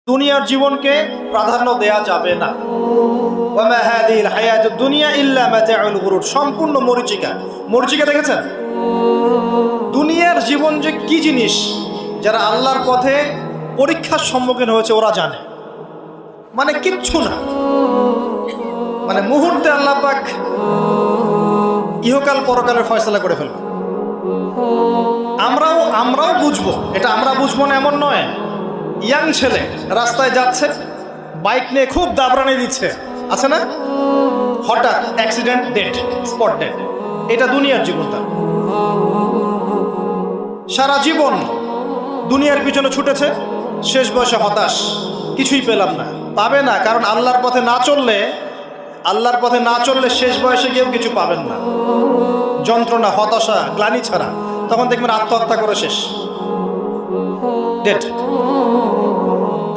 দুনিয়ার জীবনকে প্রাধান্য দেয়া যাবে না। ওয়ামা হাদিহিল হায়াতুদ দুনিয়া ইল্লা মাতাউল গুরুর, সম্পূর্ণ মরীচিকা। মরীচিকা দেখেছেন? দুনিয়ার জীবন যে কি জিনিস, যারা আল্লাহর পথে পরীক্ষার সম্মুখীন হয়েছে ওরা জানে। মানে কিচ্ছু না, মানে মুহূর্তে আল্লাহ পাক ইহকাল পরকালের ফয়সালা করে ফেলবে। আমরাও বুঝবো, এটা আমরা বুঝবো না এমন নয়। ইয়াং ছেলে রাস্তায় যাচ্ছে, বাইক নিয়ে খুব দাবরানি দিচ্ছে, আছে না? হঠাৎ অ্যাক্সিডেন্ট, ডেড, স্পট ডেড। এটা দুনিয়ার জীবনটা। সারা জীবন দুনিয়ার পিছনে ছুটেছে, শেষ বয়সে হতাশ, কিছুই পেলাম না। পাবে না, কারণ আল্লাহর পথে না চললে শেষ বয়সে গিয়েও কিছু পাবেন না। যন্ত্রণা, হতাশা, গ্লানি ছাড়া। তখন দেখবেন আত্মহত্যা করে শেষ, ডেড।